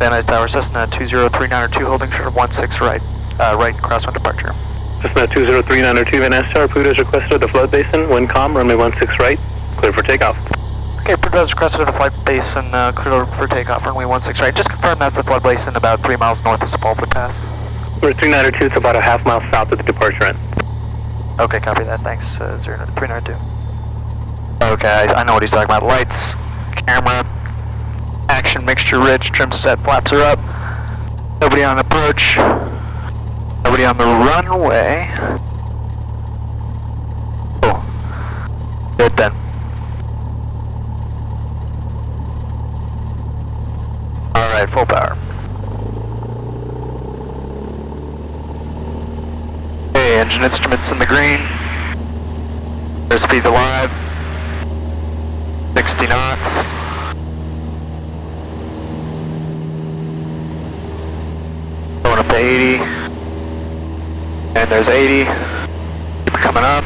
Van Nuys Tower, Cessna 20392 holding short of 16 right, right crosswind departure. Cessna 20392 Van Nuys Tower, Pluto's requested at the flood basin, wind calm, runway 16 right, clear for takeoff. Okay, Pluto's requested at the flight basin, clear for takeoff, runway 16 right. Just confirm that's the flood basin about 3 miles north of Sepulveda Pass. We're 392, it's about a half mile south of the departure end. Okay, copy that, thanks, 392. Okay, I know what he's talking about. Lights, camera, action mixture ridge, trim set, flaps are up. Nobody on approach. Nobody on the runway. Oh, good then. Alright, full power. Okay, engine instruments in the green. Air speed's alive. 60 knots. Going up to 80. And there's 80. Keep it coming up.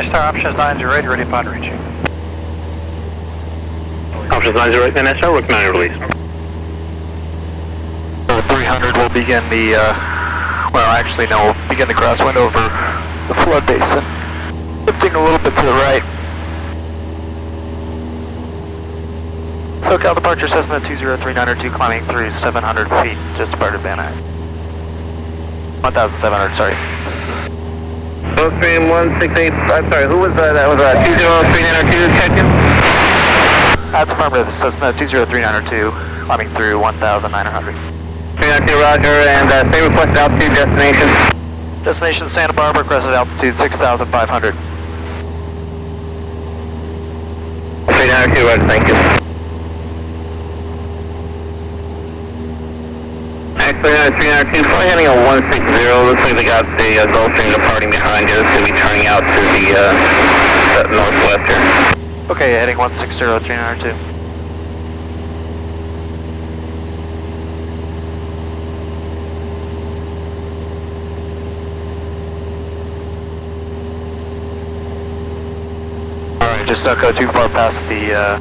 Star options 908, ready upon reaching. Options 908, Van Nuys Tower, working on your release. 300 will begin the, well actually no, we'll begin the crosswind over the flood basin. Lifting a little bit to the right. SoCal departure Cessna 20392 climbing through 700 feet, just departed Van Nuys. 1,700, sorry. Stream 168, I'm sorry, who was that? That was 20392, check-in? That's affirmative, Cessna 20392 climbing through 1,900. 392, roger, and same requested altitude, destination? Destination Santa Barbara, requested altitude 6,500. 392, roger, thank you. Actually, 392, flying heading on 160, looks like they got the Gulfstream departing behind you. It's going to be turning out to the northwest here. Okay, heading 160, 392. Alright, just don't go too far past the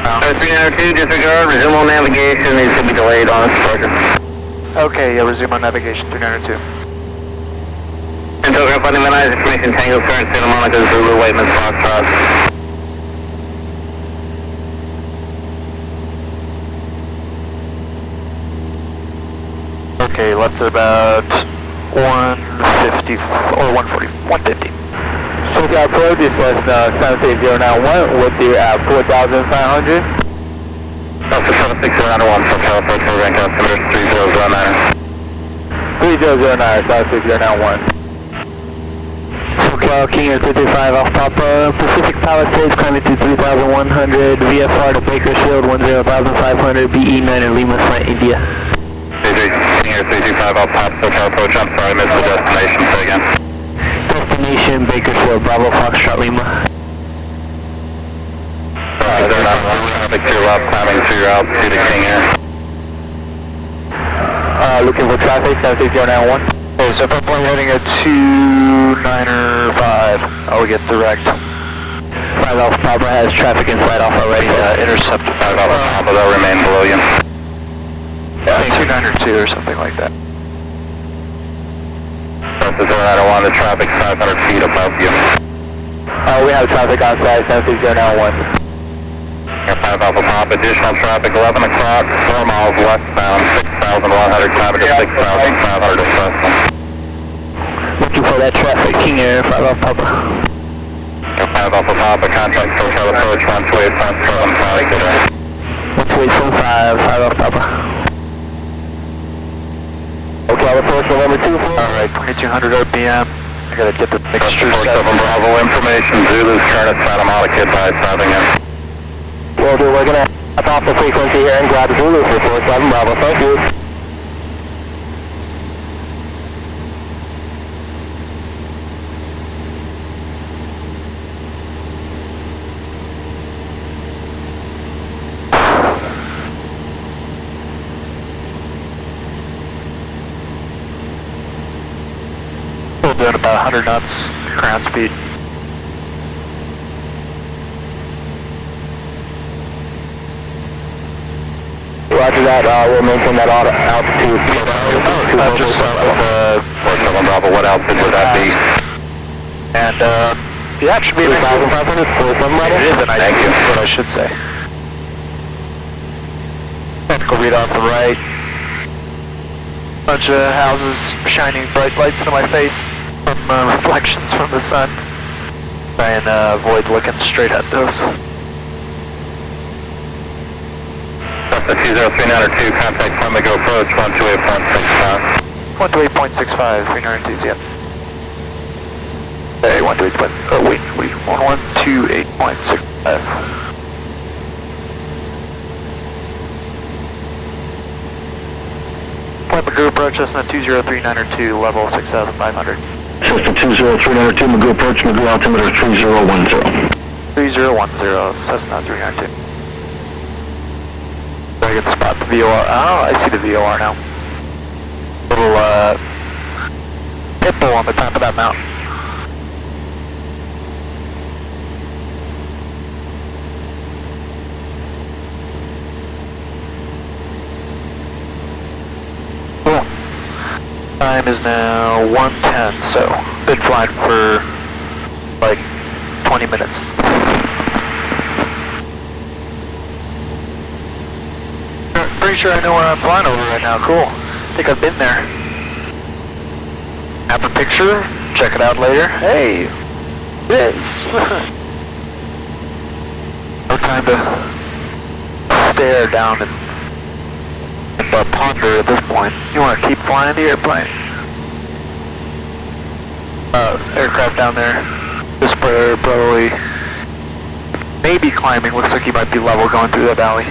392, disregard, resume on navigation, these should be delayed on this departure. Okay, yeah, resume on navigation, 392. And Takeoff, finding Van Nuys, information Tango, current Santa Monica, Zulu, Waitman, Foxtrot. Okay, left at about 150, or 140, 150. SoCal approach, this was 76091 with you at 4,500. Delta 76091, SoCal approach, rank altimeter 3009. 3009, 76091. SoCal, King Air 235 off Papa, Pacific Palisades climbing to 3,100, VFR to Bakersfield 10,500, BE9 and Lima Flight India. King Air 335 off Papa, SoCal approach, I'm sorry, I missed the destination, say again. Destination Bakersfield, Bravo Foxtrot Lima. They're not traffic to your left, climbing to your altitude to King Air. Looking for traffic, 76091. Okay, so if I'm heading at 295, I'll get direct. 5 Alpha Papa has traffic inside off already. Intercept 5 Alpha Papa, they'll remain below you. Yeah, 292 or something like that. Delta 0901, the traffic 500 feet above you. We have traffic on site, 76091. 5 Alpha Papa, additional traffic 11 o'clock, 4 miles westbound, 6,100, traffic of 6,500 to Cessna. Looking for that traffic, King Air, 5 Alpha Papa. 5 Alpha Papa, contact SoCal approach, 128.75 today. 128.75, 5 Alpha Papa. SoCal approach, November 24. Alright, 2200 RPM. I gotta get the mixture set. 47 Bravo information, Zulu's current at Santa Monica, advise stopping in. Will do, we're gonna tap off the frequency here and grab Zulu for 47 Bravo, thank you. doing about 100 knots ground speed. Roger that, we'll maintain that altitude. Just south of Bravo, what altitude would that be? And yeah, it should be a nice 3,500 for some level? It is a nice Thank you. what I should say. Technical read off the right. Bunch of houses shining bright lights into my face from reflections from the sun. Try and avoid looking straight at those. The 20392, contact Flamingo approach, 128.65. 128.65, 392s, yep. Hey, 128. Oh wait, 1128.65. Point Magoo approach, Cessna 20392, level 6,500. Cessna 20392, Magoo approach, Magoo altimeter 3010. 3010, Cessna 392. I can spot the VOR. Oh, I see the VOR now. Little pit bull on the top of that mountain. Cool. Time is now 1:10, so been flying for like 20 minutes. Pretty sure I know where I'm flying over right now. Cool. I think I've been there. Snap a picture. Check it out later. Hey, it is. No time to stare down and ponder at this point. You want to keep flying the airplane. Aircraft down there. This probably maybe climbing. Looks like he might be level going through that valley.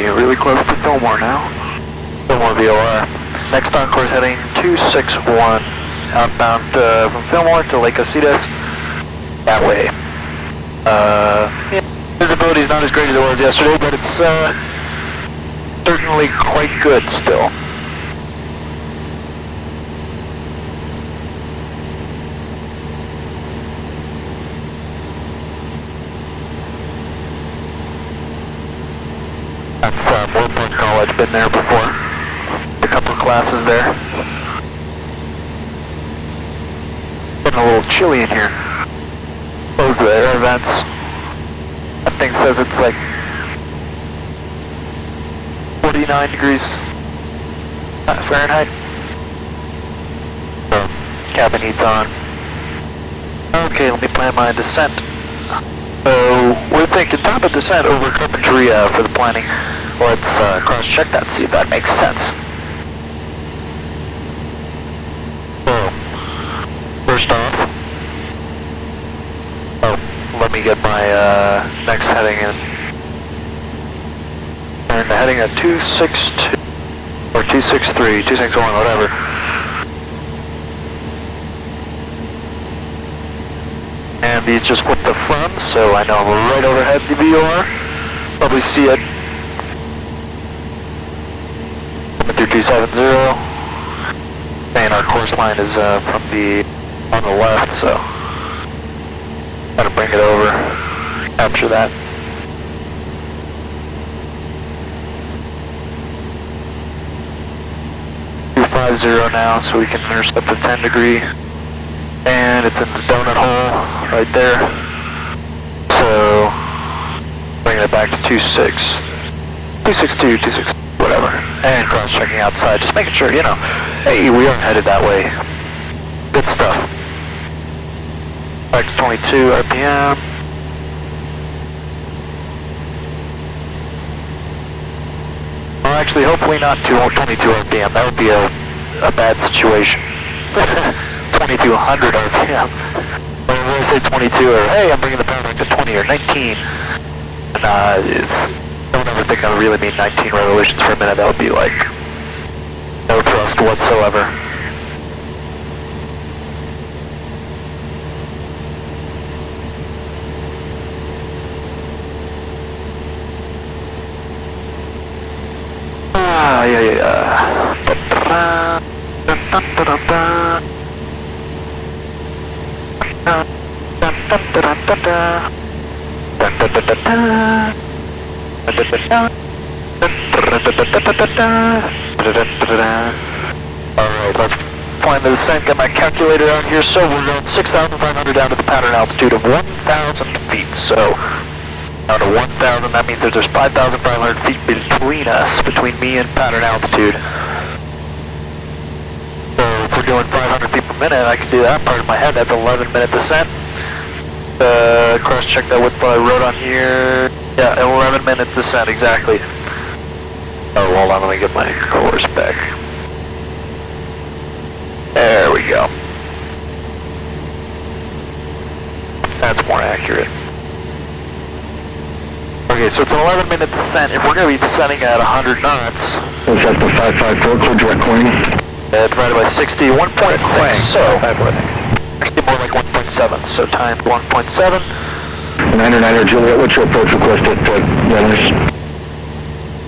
Really close to Fillmore now. Fillmore VOR. Next on course heading 261 outbound from Fillmore to Lake Casitas. That way. Yeah, visibility's not as great as it was yesterday, but it's certainly quite good still. That's Moorpark College, been there before. A couple of classes there. Getting a little chilly in here. Close the air vents. That thing says it's like 49 degrees Fahrenheit. So, cabin heat's on. Okay, let me plan my descent. So, we're thinking top of descent over Carpinteria for the planning. Let's cross-check that, see if that makes sense. So, first off, let me get my next heading in. And the heading at 262, or 263, 261, whatever. And these just flip the from, so I know I'm right overhead the VOR. Probably see it. Coming through 270. And our course line is from on the left, so gotta bring it over, capture that. 250 now, so we can intercept the 10 degree. And it's in the donut hole right there. So bringing it back to 262, 26, whatever. And cross-checking outside, just making sure, you know, hey, we are headed that way. Good stuff. Back to 22 RPM. Well, actually, hopefully not 22 RPM. That would be a bad situation. 2200 RPM. When I say 22, or hey, I'm bringing the power back to 20 or 19, and don't ever think I really mean 19 revolutions per minute. That would be like no thrust whatsoever. Alright, let's plan the descent, get my calculator out here. So we're going 6,500 down to the pattern altitude of 1,000 feet. So down to 1,000, that means that there's 5,500 feet between us, between me and pattern altitude. So if we're doing 500 feet per minute, I can do that part in my head. That's 11-minute descent. Cross-check that with what I wrote on here. Yeah, 11-minute descent, exactly. Oh, hold on, let me get my course back. There we go. That's more accurate. Okay, so it's an 11-minute descent. If we're going to be descending at 100 knots... Is that the 554 code direct wing? Divided by 60, 1.6, so... Actually more like 1.7, so times 1.7. 9er Juliet, what's your approach request at Nuys?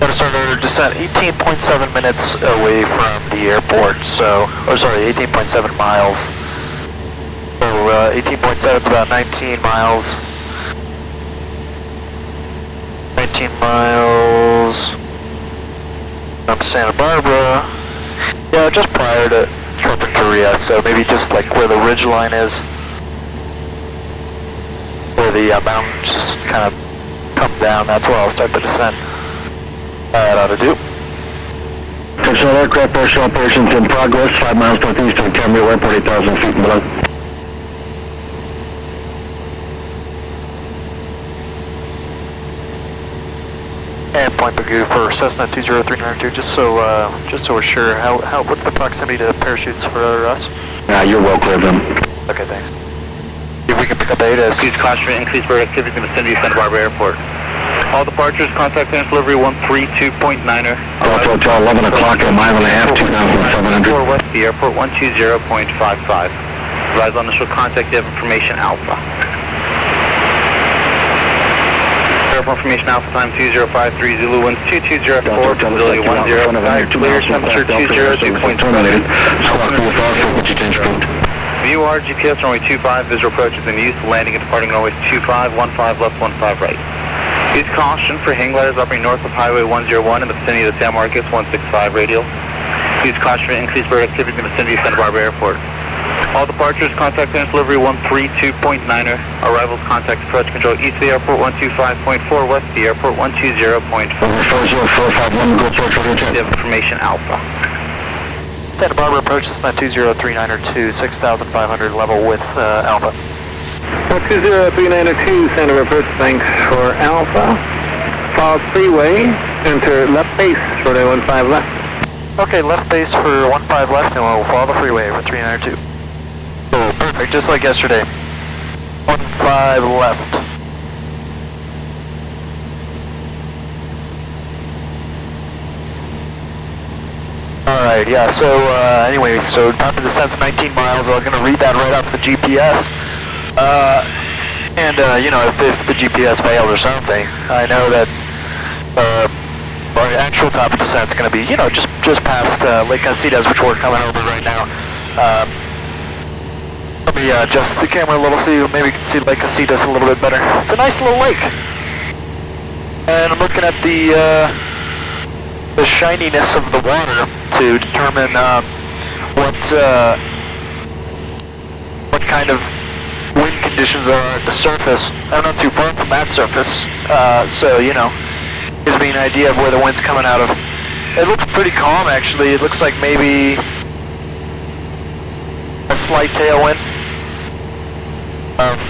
Going to start our descent 18.7 minutes away from the airport, so... Or sorry, 18.7 miles. So 18.7 is about 19 miles. 19 miles from Santa Barbara. Yeah, just prior to Carpinteria, so maybe just like where the ridge line is. Where the mountains just kind of come down, that's where I'll start the descent. That ought to do. Control aircraft partial operations in progress, 5 miles northeast of Camarillo Airport, 8,000 feet and below. And point Bagoo for Cessna 20392, just so we're sure. What's the proximity to parachutes for us? You're well clear then. Okay, thanks. If we can pick up ADAS. Increased caution, increased bird activity in the vicinity of Santa Barbara Airport. All departures, contact and delivery 132.9er. Delta Hotel 11 o'clock at a mile and a half, 2,700. West the airport 120.55. Rise on initial contact, you have information Alpha. Airport information Alpha time 2053, Zulu winds 2204, visibility 10, clear, temperature 202.2. Terminated. Squawk to the far which you change point. View our GPS runway 25, visual approach is in use, landing and departing runway 25, 15 left, 15 right. Use caution for hang gliders operating north of Highway 101 in the vicinity of the San Marcos 165 radial. Use caution for increased bird activity in the vicinity of Santa Barbara Airport. All departures, contact and delivery 132.9er. Arrivals, contact approach control east of the airport 125.4, west of the airport 120.4. Over 40451, go approach over You have information Alpha. Santa Barbara approach, Cessna 20392, 6,500 level with Alpha. 20392, Santa Barbara approach, thanks for Alpha. Follow freeway, enter left base, runway 15 left. Okay, left base for 15 left, and we'll follow the freeway for 392. Oh, perfect, just like yesterday. 15 left. Alright, yeah, so anyway, so time to descent's 19 miles. I'm going to read that right off the GPS. You know, if the GPS failed or something, I know that our actual top of descent's going to be, you know, just past Lake Casitas, which we're coming over right now. Let me adjust the camera a little so you maybe can see Lake Casitas a little bit better. It's a nice little lake. And I'm looking at the shininess of the water to determine what kind of wind conditions are at the surface. I'm not too far from that surface, so you know, gives me an idea of where the wind's coming out of. It looks pretty calm actually. It looks like maybe a slight tailwind.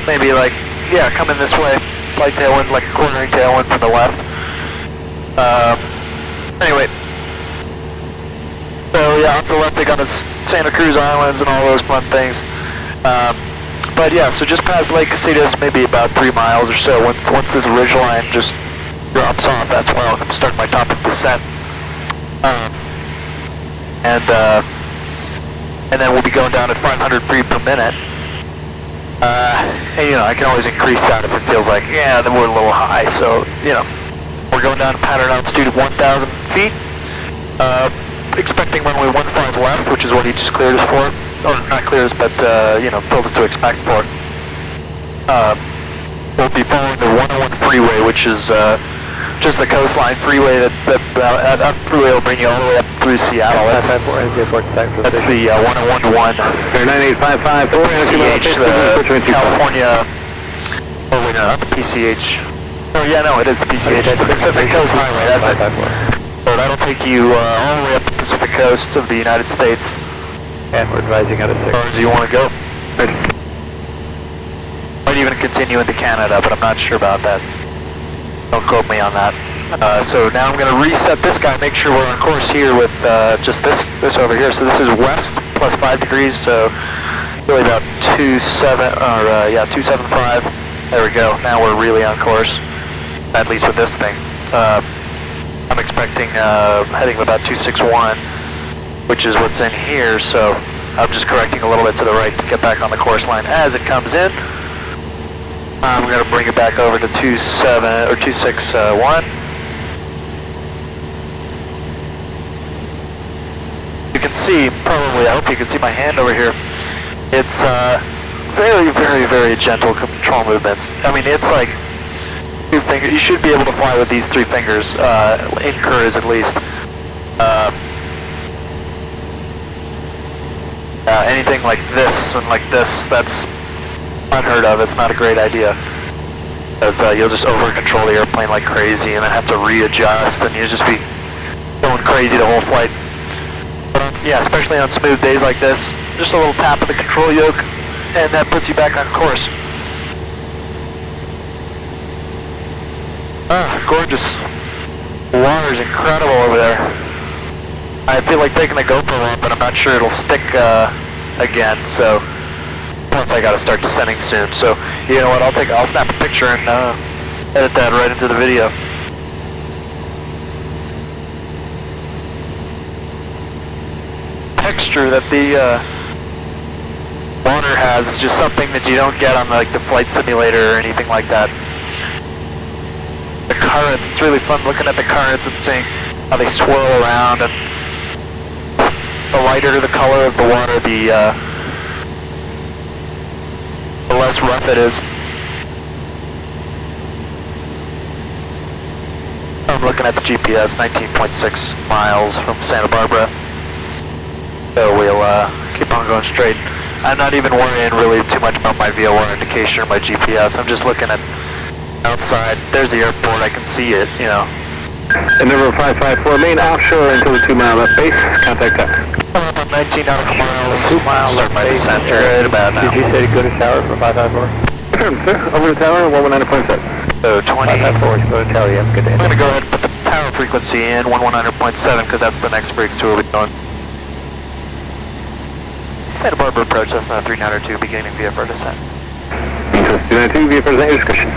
Maybe like, yeah, coming this way, slight tailwind, like a quartering tailwind from the left. Anyway, so yeah, off the left they got the Santa Cruz Islands and all those fun things. But yeah, so just past Lake Casitas, maybe about 3 miles or so, once this ridge line just drops off, that's where I'll start my top of descent. And then we'll be going down at 500 feet per minute. And you know, I can always increase that if it feels like, yeah, then we're a little high, so, you know, we're going down to pattern altitude of 1,000 feet. expecting runway 15 left, which is what he just cleared us for. Or not cleared us, but, you know, told us to expect for. We'll be following the 101 freeway, which is just the coastline freeway. That freeway will bring you all the way up through Seattle. That's the 101-1. 98554, PCH, the California. Oh wait, no, not the PCH. Oh yeah, no, it is the PCH. Pacific Coast Highway. That's it. So that'll take you all the way up the Pacific Coast of the United States. And we're advising out of 6. As far as you want to go. Might even continue into Canada, but I'm not sure about that. Don't quote me on that. So now I'm going to reset this guy, make sure we're on course here with just this over here. So this is west plus 5 degrees, so really about 275. There we go. Now we're really on course, at least with this thing. I'm expecting heading about 261, which is what's in here. So I'm just correcting a little bit to the right to get back on the course line as it comes in. I'm going to bring it back over to 261. You can see, probably, I hope you can see my hand over here. It's very, very, very gentle control movements. I mean, it's like 2 fingers. You should be able to fly with these 3 fingers, in curves at least. Anything like this and like this, that's unheard of. It's not a great idea, because you'll just over control the airplane like crazy and then have to readjust, and you'll just be going crazy the whole flight. But yeah, especially on smooth days like this, just a little tap of the control yoke and that puts you back on course. Gorgeous. Water's incredible over there. I feel like taking the GoPro on, but I'm not sure it'll stick again, so plus I gotta start descending soon. So you know what, I'll snap a picture and edit that right into the video. Texture that the water has is just something that you don't get on like the flight simulator or anything like that. The currents, it's really fun looking at the currents and seeing how they swirl around, and the lighter the color of the water, the less rough it is. I'm looking at the GPS, 19.6 miles from Santa Barbara. So we'll keep on going straight. I'm not even worrying really too much about my VOR indication or my GPS. I'm just looking at outside. There's the airport. I can see it, you know. And number 554, main offshore until the 2 mile left base. Contact us. I'm up on 19 nautical miles. 2 miles. Start my descent right about now. Did you say to go to tower for 554? Sir, over the tower, 119.7. So 20. 554, go to tower, yeah, good day. I'm going to go ahead and put the tower frequency in, 119.7, because that's the next frequency we'll be going. Santa Barbara approach, Cessna 392, beginning VFR descent. Cessna 292, VFR descent, your discretion.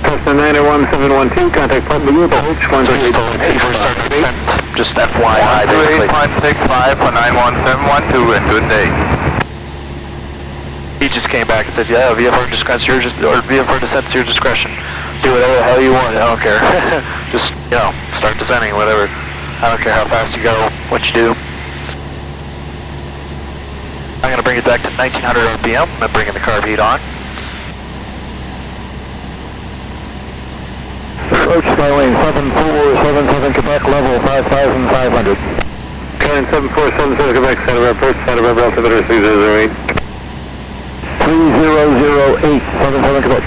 Cessna 91712, contact Port Blue, approach 128. So just told him, start the descent, just FYI, basically. 128.65 for 91712, and good day. He just came back and said, yeah, VFR descent's your discretion. Do whatever the hell you want, I don't care. Just, you know, start descending, whatever. I don't care how fast you go, what you do. I'm going to bring it back to 1900 RPM. I'm bringing the carb heat on. Approach Skylane 7477 Quebec, level 5500. Skylane 7477 Quebec, Santa Barbara approach, Santa Barbara altimeter 3008. 3008, 77 Quebec.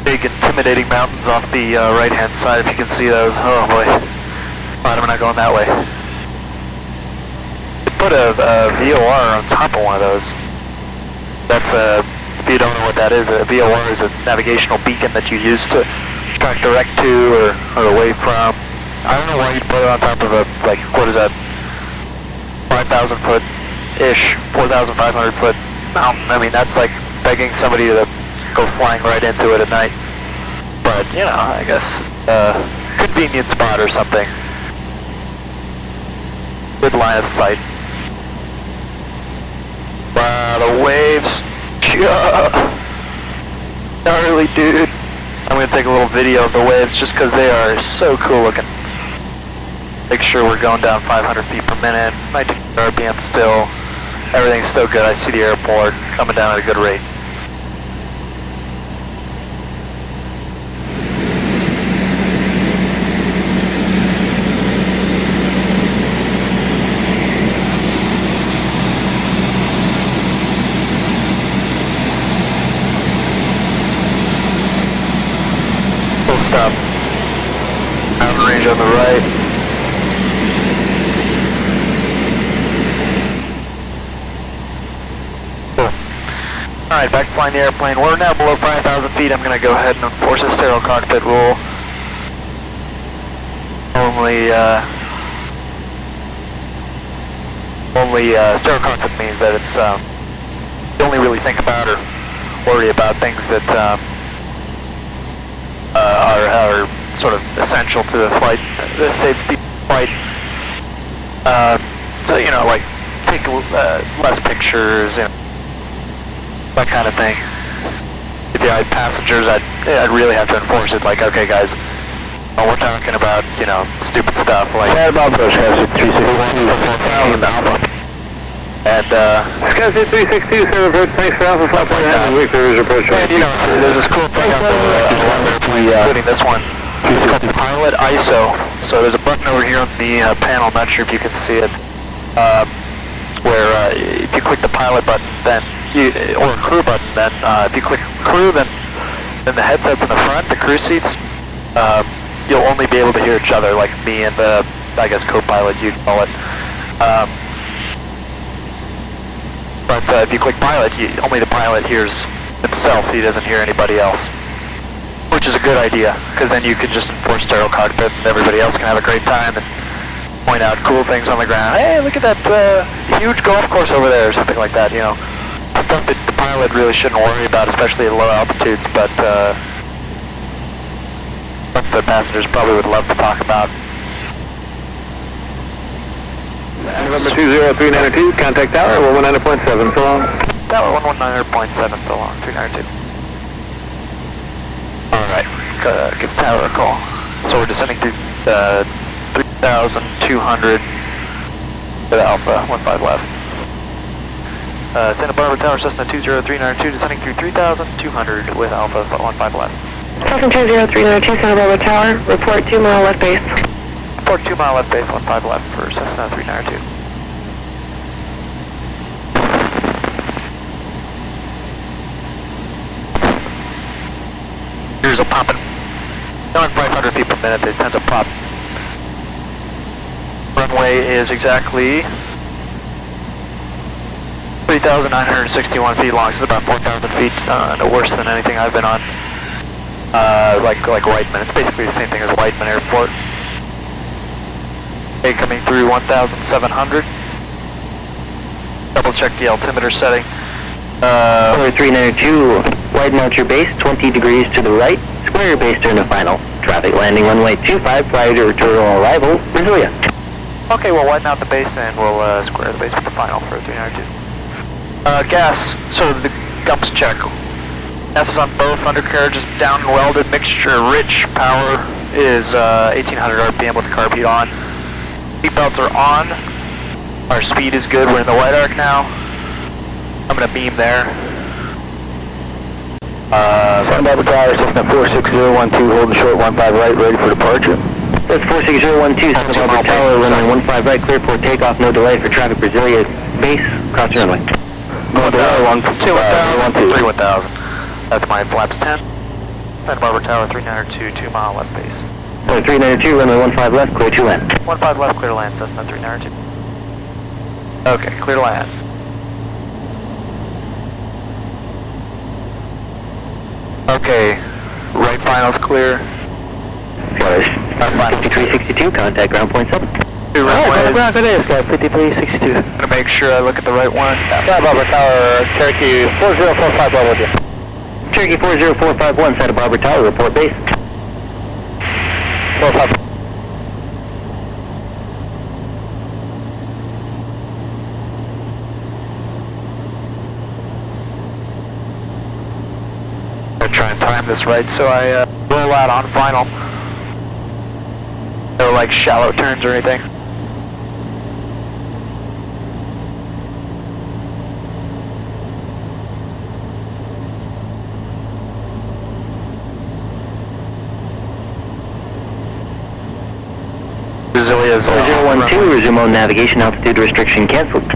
Big intimidating mountains off the right hand side, if you can see those. Oh boy. I'm not going that way. Put a VOR on top of one of those. That's if you don't know what that is, a VOR is a navigational beacon that you use to track direct to or away from. I don't know why you'd put it on top of a, like, what is that, 5,000 foot-ish, 4,500 foot mountain. I mean, that's like begging somebody to go flying right into it at night. But, you know, I guess, convenient spot or something. Good line of sight. Wow, the waves. Gnarly, dude. I'm I'm going to take a little video of the waves just because they are so cool looking. Make sure we're going down 500 feet per minute, 19 RPM still. Everything's still good. I see the airport coming down at a good rate. Full stop. Mountain range on the right. Alright, back flying the airplane. We're now below 5,000 feet. I'm going to go ahead and enforce a sterile cockpit rule. Sterile cockpit means that it's, you only really think about or worry about things that are sort of essential to the flight, the safety flight. So, you know, like, take less pictures, you know, that kind of thing. If you had passengers, I'd really have to enforce it. Like, okay, guys, we're talking about, you know, stupid stuff like. Bad Bob Bush has 361 and Alpha. And Skyset 362, sir, approach, thanks for Alpha 5.9, week service approach. and you know, there's this cool thing on the airplanes, including this one. It's called Pilot ISO. So there's a button over here on the panel. I'm not sure if you can see it. Where if you click the pilot button, then or crew button, then if you click crew, then the headsets in the front, the crew seats, you'll only be able to hear each other, like me and the, I guess, co-pilot, you'd call it. But if you click pilot, only the pilot hears himself. He doesn't hear anybody else, which is a good idea, because then you can just enforce sterile cockpit, and everybody else can have a great time and point out cool things on the ground. Hey, look at that huge golf course over there, or something like that, you know. Stuff that the pilot really shouldn't worry about, especially at low altitudes, but the passengers probably would love to talk about. November 20392, contact tower, 119.7, so long. Tower 119.7, so long, 392. Alright, give tower a call. So we're descending to 3,200 with Alpha, 15 left. Santa Barbara Tower, Cessna 20392, descending through 3,200 with Alpha, 15 left. Cessna 20392, Santa Barbara Tower, report 2 mile left base. Report 2 mile left base, 15 left for Cessna 392. Here's a poppin'. Going 500 feet per minute, they tend to pop. Runway is exactly 3,961 feet long. It's about 4,000 feet, no worse than anything I've been on. Like Whiteman. It's basically the same thing as Whiteman Airport. Okay, coming through 1,700. Double check the altimeter setting. 392, widen out your base 20 degrees to the right, square your base during the final. Traffic landing runway 25 prior to return arrival, Brasilia. Okay, we'll widen out the base and we'll square the base with the final for 392. Gas, so the gumps check. Gas is on both undercarriages, down and welded, mixture rich, power is 1800 RPM with the carb heat on. Seatbelts are on, our speed is good, we're in the white arc now. I'm going to beam there. Santa Barbara Tower, Cessna 46012, holding short 15 right, ready for departure. That's 46012, Santa Barbara Tower, runway 15 right, clear for takeoff, no delay for traffic, Brasilia base, cross the runway. 3,1000. That's my flaps 10. Santa Barbara Tower, 392, 2 mile left base. 392, runway 15 left, clear to land. 15 left, clear to land, Cessna 392. Okay, clear to land. Okay, right final's clear. Scottish, 5362, contact ground point 7. Two runways. Ground it is, Sky 5362. Gonna make sure I look at the right one. Santa Barbara Tower, Cherokee 4045, well with you. Cherokee 40451, Santa Barbara Tower, report base. 45. I'm gonna try and time this right so I pull out on final. No like shallow turns or anything. Brasilia is 012, resume on navigation, altitude restriction canceled.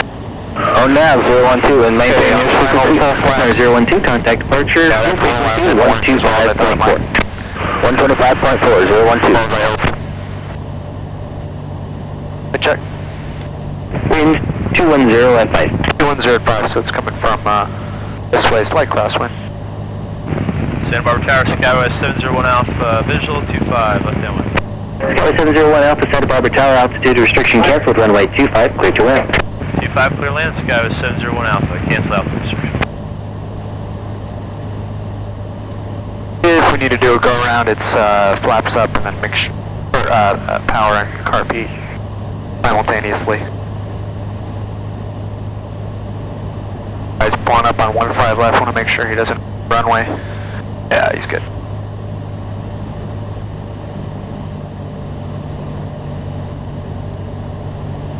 On nav, 012, and maintain your final full flat. 012, contact departure, 125.4. 125.4, 012. Check. Wind 210 at 5. 210 at 5, so it's coming from this way, slight crosswind. Santa Barbara Tower, Skywest 701 Alpha, visual 25, left downwind. Skywest 701 Alpha, Santa Barbara Tower, altitude restriction canceled, runway 25, clear to land. 25, clear land, Skywest 701 Alpha, cancel altitude restriction. If we need to do a go around, it's flaps up and then mix power and carb simultaneously. Guy's pulling up on 15 left, want to make sure he doesn't runway. Yeah, he's good.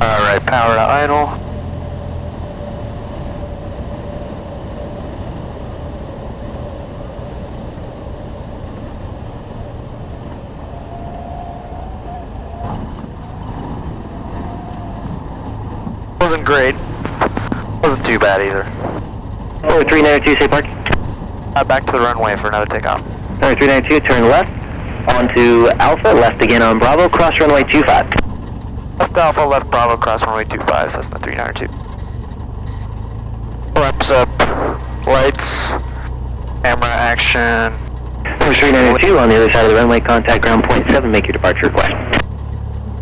Alright, power to idle. Wasn't great. Wasn't too bad either. 392, say park. Back to the runway for another takeoff. 392, turn left, onto Alpha, left again on Bravo, cross runway 25. Left Alpha, left Bravo, cross runway 25, Cessna 392. Flaps up, lights, camera action. 392, on the other side of the runway, contact ground point 7, make your departure request.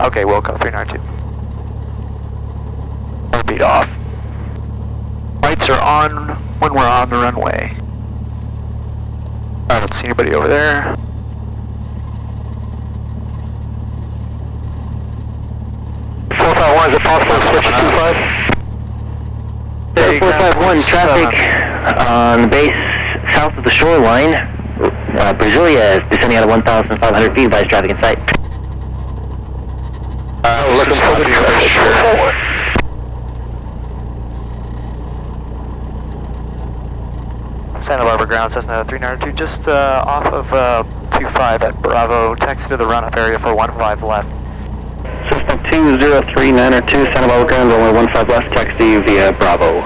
Okay, Wilco 392. Beat off. Lights are on when we're on the runway. I don't see anybody over there. Is it possible to switch to 25? 451, traffic on the base south of the shoreline. Brasilia is descending out of 1,500 feet, advise traffic in sight. Looking for the pressure. Santa Barbara ground, Cessna 392, just off of 25 at Bravo, taxi to the run-up area for 15 left. Cessna 203902, Santa Barbara ground, runway 15 left, taxi via Bravo.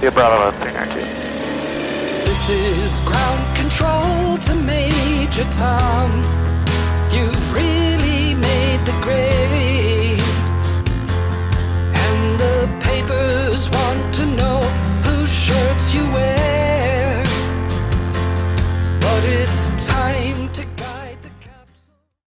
Via Bravo 392. This is ground control to Major Tom.